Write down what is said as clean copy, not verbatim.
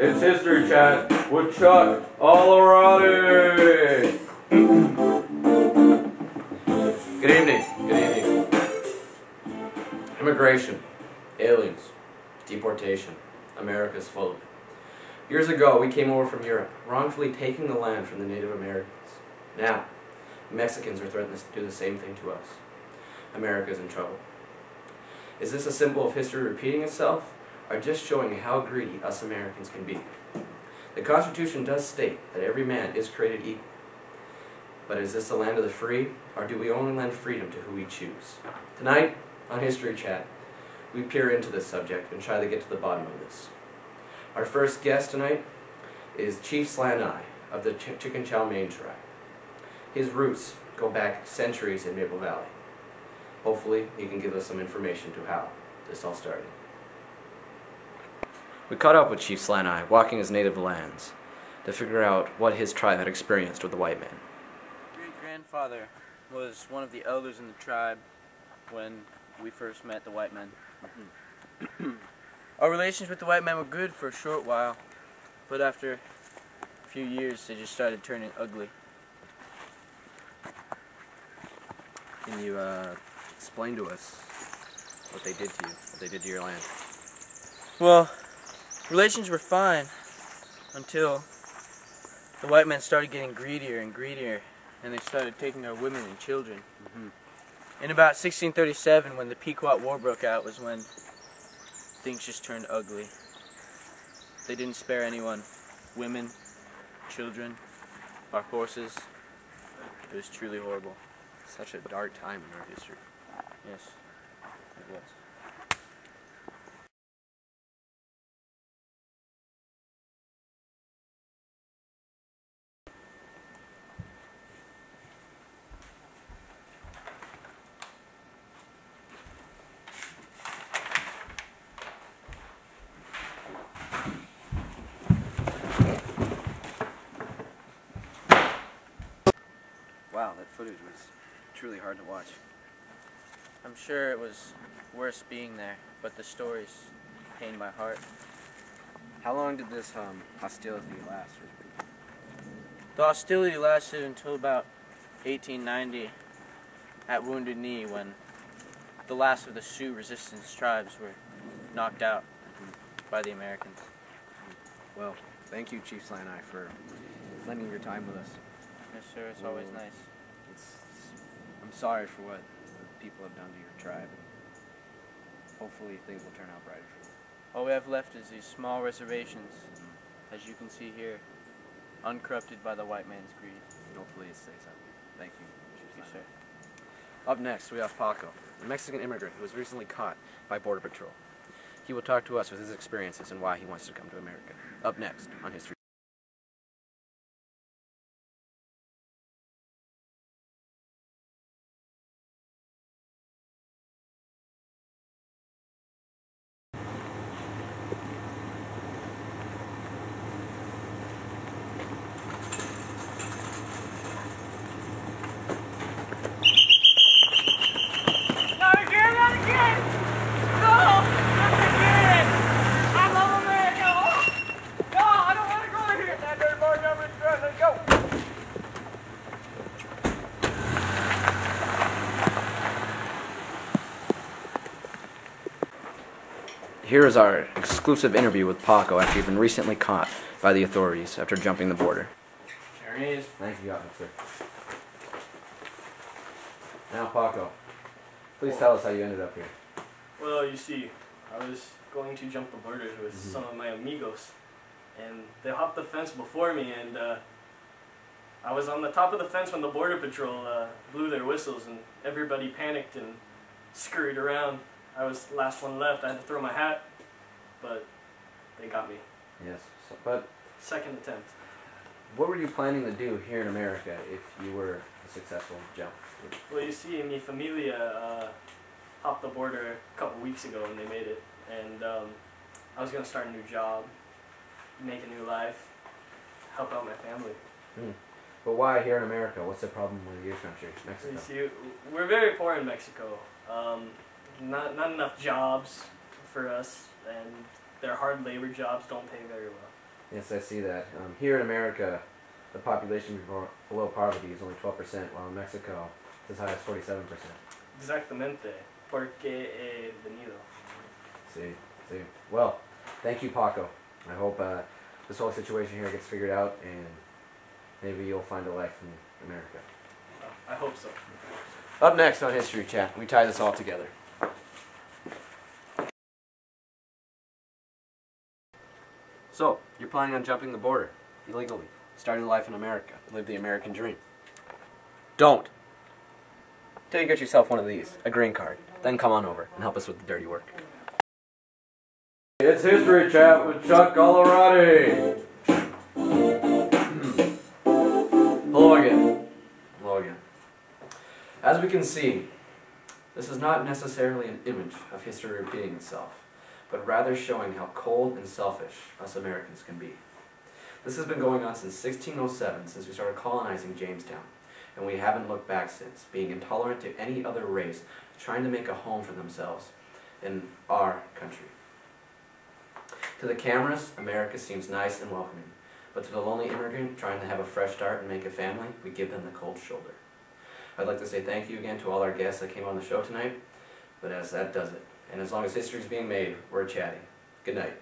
It's History Chat with Chuck Alorati. Good evening. Good evening. Immigration, aliens, deportation. America's full of it. Years ago, we came over from Europe, wrongfully taking the land from the Native Americans. Now, Mexicans are threatening to do the same thing to us. America's in trouble. Is this a symbol of history repeating itself, or just showing how greedy us Americans can be? The Constitution does state that every man is created equal. But is this the land of the free, or do we only lend freedom to who we choose? Tonight, on History Chat, we peer into this subject and try to get to the bottom of this. Our first guest tonight is Chief Soldano of the Chicken Chow Mein tribe. His roots go back centuries in Maple Valley. Hopefully, he can give us some information to how this all started. We caught up with Chief Soldano, walking his native lands, to figure out what his tribe had experienced with the white man. Great-grandfather was one of the elders in the tribe when we first met the white men. Our relations with the white men were good for a short while, but after a few years they just started turning ugly. Can you explain to us what they did to you, what they did to your land? Well, relations were fine until the white men started getting greedier and greedier, and they started taking our women and children. In about 1637, when the Pequot War broke out, was when things just turned ugly. They didn't spare anyone. Women, children, our horses. It was truly horrible. Such a dark time in our history. Yes, it was. Wow, that footage was truly hard to watch. I'm sure it was worse being there, but the stories pained my heart. How long did this hostility last? The hostility lasted until about 1890 at Wounded Knee, when the last of the Sioux resistance tribes were knocked out by the Americans. Well, thank you, Chief Soldano, for lending your time with us. Yes, sir. It's always nice. I'm sorry for what the people have done to your tribe. Hopefully things will turn out brighter for you. All we have left is these small reservations, as you can see here, uncorrupted by the white man's greed. Hopefully it stays that way. Thank you, Chief Sir. Up next, we have Paco, a Mexican immigrant who was recently caught by Border Patrol. He will talk to us with his experiences and why he wants to come to America. Up next on History. Here is our exclusive interview with Paco after he'd been recently caught by the authorities after jumping the border. There he is. Thank you, officer. Now, Paco, please tell us how you ended up here. Well, you see, I was going to jump the border with some of my amigos, and they hopped the fence before me, and I was on the top of the fence when the Border Patrol blew their whistles, and everybody panicked and scurried around. I was the last one left. I had to throw my hat, but they got me. Yes, but second attempt. What were you planning to do here in America if you were a successful jump? Well, you see, mi familia hopped the border a couple weeks ago, and they made it. And I was going to start a new job, make a new life, help out my family. But why here in America? What's the problem with your country, Mexico? You see, we're very poor in Mexico. Not enough jobs for us, and their hard labor jobs don't pay very well. Yes, I see that. Here in America, the population below poverty is only 12%, while in Mexico it's as high as 47%. Exactamente. Porque he venido. See. Well, thank you, Paco. I hope this whole situation here gets figured out, and maybe you'll find a life in America. I hope so. Up next on History Chat, we tie this all together. So, you're planning on jumping the border illegally, starting life in America, live the American dream. Don't! Till you get yourself one of these, a green card. Then come on over and help us with the dirty work. It's History Chat with Chuck Colorado. Hello again. Hello again. As we can see, this is not necessarily an image of history repeating itself, but rather showing how cold and selfish us Americans can be. This has been going on since 1607, since we started colonizing Jamestown, and we haven't looked back since, being intolerant to any other race, trying to make a home for themselves in our country. To the cameras, America seems nice and welcoming, but to the lonely immigrant trying to have a fresh start and make a family, we give them the cold shoulder. I'd like to say thank you again to all our guests that came on the show tonight, but as that does it, and as long as history is being made, we're chatting. Good night.